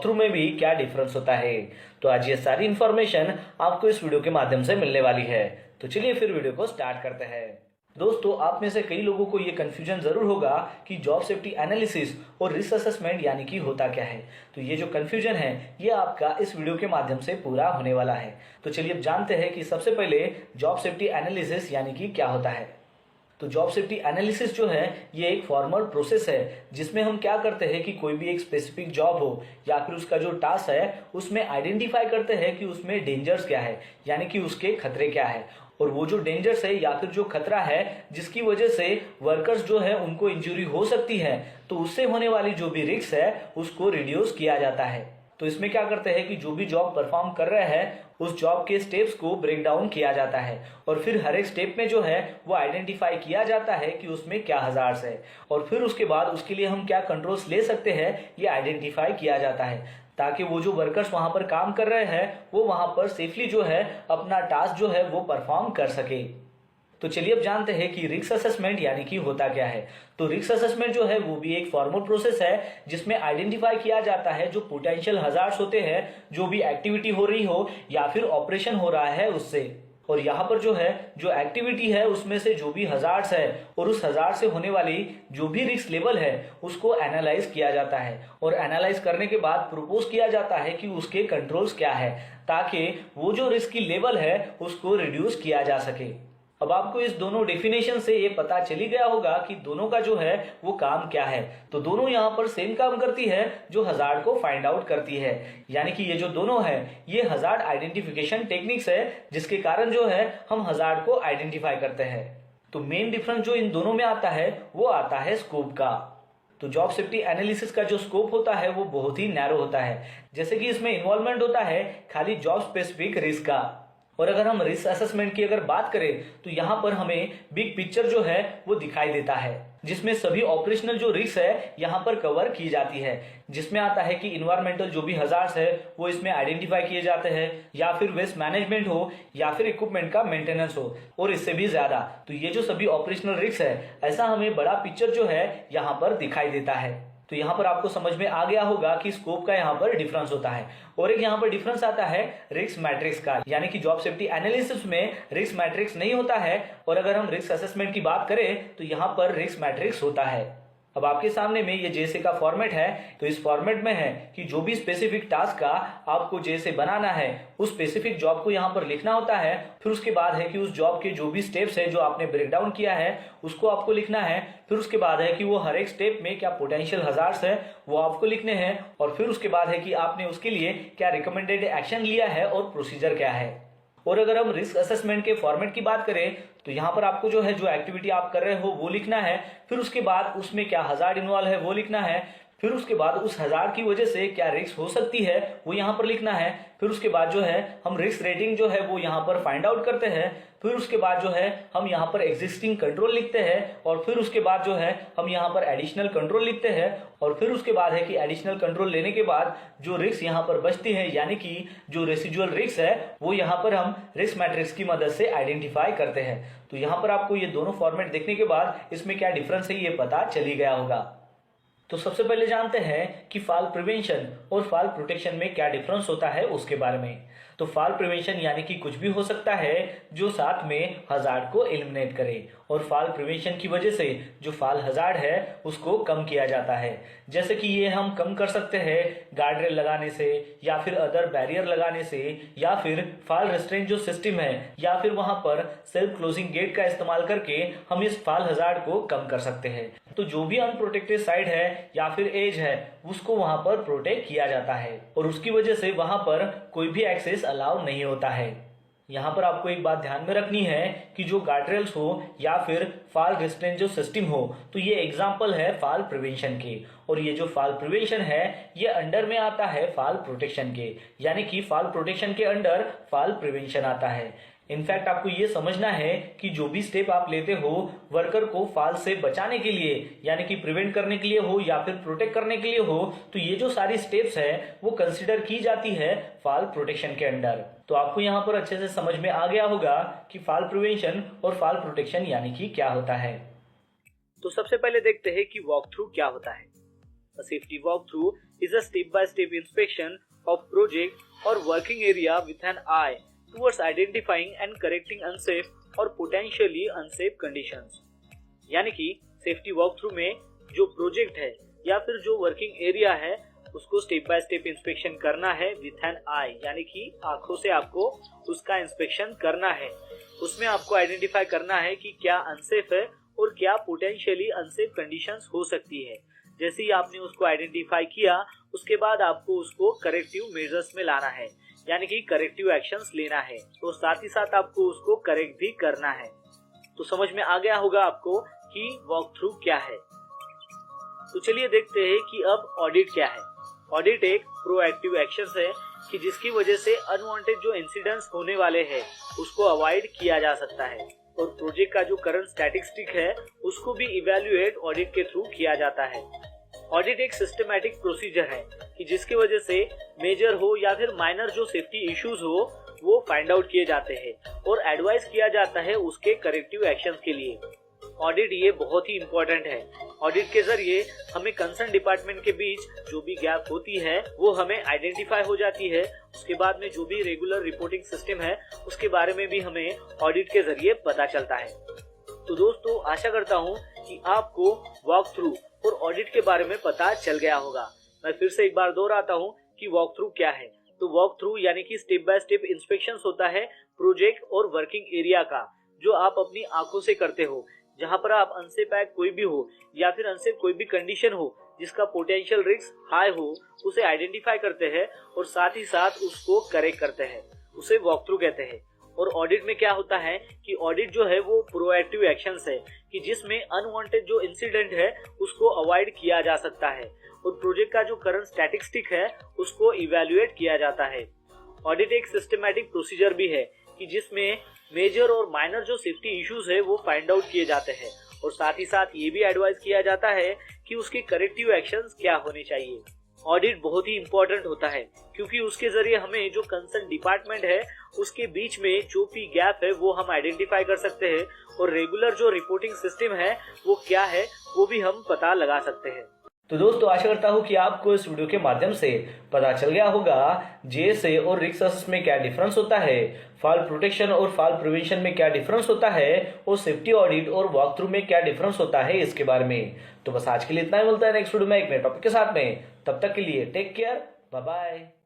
Walk through में भी क्या डिफरेंस होता है। तो आज ये सारी इन्फॉर्मेशन आपको इस वीडियो के माध्यम से मिलने वाली है। तो चलिए फिर वीडियो को स्टार्ट करते हैं। दोस्तों, आप में से कई लोगों को ये कंफ्यूजन जरूर होगा कि जॉब सेफ्टी एनालिसिस और रिस्क असेसमेंट यानी कि होता क्या है। तो ये जो कंफ्यूजन है ये आपका इस वीडियो के माध्यम से पूरा होने वाला है। तो चलिए अब जानते हैं कि सबसे पहले जॉब सेफ्टी एनालिसिस यानी कि क्या होता है। तो जॉब सेफ्टी एनालिसिस जो है ये एक फॉर्मल प्रोसेस है जिसमें हम क्या करते हैं कि कोई भी एक स्पेसिफिक जॉब हो या फिर उसका जो टास्क है उसमें आइडेंटिफाई करते हैं कि उसमें डेंजर्स क्या है, यानी कि उसके खतरे क्या है। और वो जो डेंजर्स है या फिर जो खतरा है जिसकी वजह से वर्कर्स जो है उनको इंजरी हो सकती है, तो उससे होने वाली जो भी रिस्क है उसको रिड्यूस किया जाता है। तो इसमें क्या करते हैं कि जो भी जॉब परफॉर्म कर रहे हैं उस जॉब के स्टेप्स को ब्रेक डाउन किया जाता है और फिर हर एक स्टेप में जो है वो आइडेंटिफाई किया जाता है कि उसमें क्या हजार्ड्स है और फिर उसके बाद उसके लिए हम क्या कंट्रोल्स ले सकते हैं ये आइडेंटिफाई किया जाता है, ताकि वो जो वर्कर्स वहां पर काम कर रहे हैं वो वहां पर सेफली जो है अपना टास्क जो है वो परफॉर्म कर सके। तो चलिए अब जानते हैं कि रिस्क असेसमेंट यानी कि होता क्या है। तो रिस्क असेसमेंट जो है वो भी एक फॉर्मल प्रोसेस है जिसमें आइडेंटिफाई किया जाता है जो पोटेंशियल हजार्ड्स होते हैं, जो भी एक्टिविटी हो रही हो या फिर ऑपरेशन हो रहा है उससे। और यहाँ पर जो है जो एक्टिविटी है उसमें से जो भी हजार्ड्स है और उस हजार्ड से होने वाली जो भी रिस्क लेवल है उसको एनालाइज किया जाता है और एनालाइज करने के बाद प्रपोज किया जाता है कि उसके कंट्रोल्स क्या है, ताकि वो जो रिस्क की लेवल है उसको रिड्यूस किया जा सके। अब आपको इस दोनों डेफिनेशन से ये पता चली गया होगा कि दोनों का जो है वो काम क्या है। तो दोनों यहाँ पर सेम काम करती है जो हजार्ड को फाइंड आउट करती है, यानी कि ये जो दोनों है ये हजार्ड आइडेंटिफिकेशन टेक्निक्स है जिसके कारण जो है हम हजार्ड को आइडेंटिफाई करते हैं। तो मेन डिफरेंस जो इन दोनों में आता है वो आता है स्कोप का। तो जॉब सेफ्टी एनालिसिस का जो स्कोप होता है वो बहुत ही नैरो होता है, जैसे कि इसमें इन्वॉल्वमेंट होता है खाली जॉब स्पेसिफिक रिस्क का। और अगर हम रिस्क असेसमेंट की अगर बात करें तो यहाँ पर हमें बिग पिक्चर जो है वो दिखाई देता है जिसमें सभी ऑपरेशनल जो रिस्क है यहाँ पर कवर की जाती है, जिसमें आता है कि इन्वायरमेंटल जो भी हजार्ड्स है वो इसमें आइडेंटिफाई किए जाते हैं या फिर वेस्ट मैनेजमेंट हो या फिर इक्विपमेंट का मेंटेनेंस हो और इससे भी ज्यादा। तो ये जो सभी ऑपरेशनल रिस्क है ऐसा हमें बड़ा पिक्चर जो है यहाँ पर दिखाई देता है। तो यहाँ पर आपको समझ में आ गया होगा कि स्कोप का यहाँ पर डिफरेंस होता है। और एक यहाँ पर डिफरेंस आता है रिस्क मैट्रिक्स का, यानी कि जॉब सेफ्टी एनालिसिस में रिस्क मैट्रिक्स नहीं होता है और अगर हम रिस्क असेसमेंट की बात करें तो यहाँ पर रिस्क मैट्रिक्स होता है। अब आपके सामने में ये जैसे का फॉर्मेट है, तो इस फॉर्मेट में है कि जो भी स्पेसिफिक टास्क का आपको जैसे बनाना है उस स्पेसिफिक जॉब को यहाँ पर लिखना होता है। फिर उसके बाद है कि उस जॉब के जो भी स्टेप्स है जो आपने ब्रेक डाउन किया है उसको आपको लिखना है। फिर उसके बाद है कि वो हर एक स्टेप में क्या पोटेंशियल हजार्ड्स है वो आपको लिखने हैं और फिर उसके बाद है कि आपने उसके लिए क्या रिकमेंडेड एक्शन लिया है और प्रोसीजर क्या है। और अगर हम रिस्क असेसमेंट के फॉर्मेट की बात करें तो यहाँ पर आपको जो है जो एक्टिविटी आप कर रहे हो वो लिखना है, फिर उसके बाद उसमें क्या हजार्ड इन्वॉल्व है वो लिखना है, फिर उसके बाद उस हजार्ड की वजह से क्या रिस्क हो सकती है वो यहाँ पर लिखना है। फिर उसके बाद जो है हम रिस्क रेटिंग जो है वो यहाँ पर फाइंड आउट करते हैं। फिर उसके बाद जो है हम यहाँ पर एग्जिस्टिंग कंट्रोल लिखते हैं और फिर उसके बाद जो है हम यहाँ पर एडिशनल कंट्रोल लिखते हैं और फिर उसके बाद है कि एडिशनल कंट्रोल लेने के बाद जो रिस्क यहाँ पर बचती है यानी कि जो रेसिजुअल रिस्क है वो यहाँ पर हम रिस्क मैट्रिक्स की मदद से आइडेंटिफाई करते हैं। तो यहाँ पर आपको ये दोनों फॉर्मेट देखने के बाद इसमें क्या डिफरेंस है ये पता चली गया होगा। तो सबसे पहले जानते हैं कि फॉल प्रिवेंशन और फॉल प्रोटेक्शन में क्या डिफरेंस होता है उसके बारे में। तो फॉल प्रिवेंशन यानी कि कुछ भी हो सकता है जो साथ में हजार्ड को एलिमिनेट करे और फॉल प्रिवेंशन की वजह से जो फॉल हजार्ड है उसको कम किया जाता है। जैसे कि ये हम कम कर सकते हैं गार्ड रेल लगाने से या फिर अदर बैरियर लगाने से या फिर फॉल रेस्ट्रेंट जो सिस्टम है या फिर वहां पर सेल्फ क्लोजिंग गेट का इस्तेमाल करके हम इस फॉल हजार्ड को कम कर सकते हैं। तो जो भी अनप्रोटेक्टेड साइड है या फिर एज है उसको वहां पर प्रोटेक्ट किया जाता है और उसकी वजह से वहां पर कोई भी एक्सेस अलाउ नहीं होता है। यहाँ पर आपको एक बात ध्यान में रखनी है कि जो गार्डरेल्स हो या फिर फॉल रेस्ट्रेंट जो सिस्टम हो तो ये एग्जांपल है फॉल प्रिवेंशन के, और ये जो फॉल प्रिवेंशन है ये अंडर में आता है फॉल प्रोटेक्शन के, यानी कि फॉल प्रोटेक्शन के अंडर फॉल प्रिवेंशन आता है। इनफैक्ट आपको ये समझना है कि जो भी स्टेप आप लेते हो वर्कर को फॉल से बचाने के लिए यानी कि प्रिवेंट करने के लिए हो या फिर प्रोटेक्ट करने के लिए हो, तो ये जो सारी स्टेप्स है वो कंसिडर की जाती है फॉल प्रोटेक्शन के अंडर। तो आपको यहाँ पर अच्छे से समझ में आ गया होगा कि फॉल प्रिवेंशन और फॉल प्रोटेक्शन यानी कि क्या होता है। तो सबसे पहले देखते हैं कि वॉक थ्रू क्या होता है। A safety walkthrough is a step-by-step inspection of project or working area with an eye towards identifying and correcting unsafe or potentially unsafe conditions. यानी कि सेफ्टी वॉकथ्रू में जो प्रोजेक्ट है या फिर जो वर्किंग एरिया है उसको स्टेप बाय स्टेप इंस्पेक्शन करना है विथ एन आई, यानी कि आंखों से आपको उसका इंस्पेक्शन करना है। उसमें आपको आइडेंटिफाई करना है कि क्या अनसेफ है और क्या पोटेंशियली अनसेफ कंडीशंस हो सकती है। जैसे ही आपने उसको आइडेंटिफाई किया उसके बाद आपको उसको करेक्टिव मेजर्स में लाना है, यानी कि करेक्टिव एक्शंस लेना है, तो साथ ही साथ आपको उसको करेक्ट भी करना है। तो समझ में आ गया होगा आपको कि वॉक थ्रू क्या है। तो चलिए देखते हैं कि अब ऑडिट क्या है। ऑडिट एक प्रोएक्टिव एक्शन है कि जिसकी वजह से अनवांटेड जो इंसिडेंट्स होने वाले हैं उसको अवॉइड किया जा सकता है, और प्रोजेक्ट का जो करंट स्टैटिस्टिक है उसको भी इवैल्यूएट ऑडिट के थ्रू किया जाता है। ऑडिट एक सिस्टमैटिक प्रोसीजर है कि जिसकी वजह से मेजर हो या फिर माइनर जो सेफ्टी इश्यूज हो वो फाइंड आउट किए जाते हैं और एडवाइस किया जाता है उसके करेक्टिव एक्शंस के लिए। ऑडिट ये बहुत ही इम्पोर्टेंट है। ऑडिट के जरिए हमें कंसर्न डिपार्टमेंट के बीच जो भी गैप होती है वो हमें आइडेंटिफाई हो जाती है। उसके बाद में जो भी रेगुलर रिपोर्टिंग सिस्टम है उसके बारे में भी हमें ऑडिट के जरिए पता चलता है। तो दोस्तों आशा करता हूँ कि आपको वॉक थ्रू और ऑडिट के बारे में पता चल गया होगा। मैं फिर से एक बार दोहराता हूँ कि वॉक थ्रू क्या है। तो वॉक थ्रू यानी कि स्टेप बाय स्टेप इंस्पेक्शन होता है प्रोजेक्ट और वर्किंग एरिया का, जो आप अपनी आंखों से करते हो, जहां पर आप अनसेफ एक्ट कोई भी हो या फिर अनसेफ कोई भी कंडीशन हो जिसका पोटेंशियल रिस्क हाई हो उसे आइडेंटिफाई करते हैं और साथ ही साथ उसको करेक्ट करते हैं, उसे वॉक थ्रू कहते हैं। और ऑडिट में क्या होता है कि ऑडिट जो है वो प्रोएक्टिव एक्शंस है कि जिसमें अनवांटेड जो इंसिडेंट है उसको अवॉइड किया जा सकता है और प्रोजेक्ट का जो करंट स्टैटिस्टिक है उसको इवैल्यूएट किया जाता है। ऑडिट एक सिस्टमैटिक प्रोसीजर भी है कि जिसमें मेजर और माइनर जो सेफ्टी इश्यूज है वो फाइंड आउट किए जाते हैं और साथ ही साथ ये भी एडवाइस किया जाता है कि उसके करेक्टिव एक्शंस क्या होने चाहिए। ऑडिट बहुत ही इंपॉर्टेंट होता है क्योंकि उसके जरिए हमें जो कंसर्न डिपार्टमेंट है उसके बीच में जो भी गैप है वो हम आइडेंटिफाई कर सकते हैं और रेगुलर जो रिपोर्टिंग सिस्टम है वो क्या है वो भी हम पता लगा सकते हैं। तो दोस्तों आशा करता हूँ कि आपको इस वीडियो के माध्यम से पता चल गया होगा जेएसए और रिस्क असेसमेंट में क्या डिफरेंस होता है, फॉल प्रोटेक्शन और फॉल प्रिवेंशन में क्या डिफरेंस होता है और सेफ्टी ऑडिट और वॉक थ्रू में क्या डिफरेंस होता है इसके बारे में। तो बस आज के लिए इतना ही, मिलता है नेक्स्ट वीडियो में एक नए टॉपिक के साथ में। तब तक के लिए टेक केयर, बाय बाय।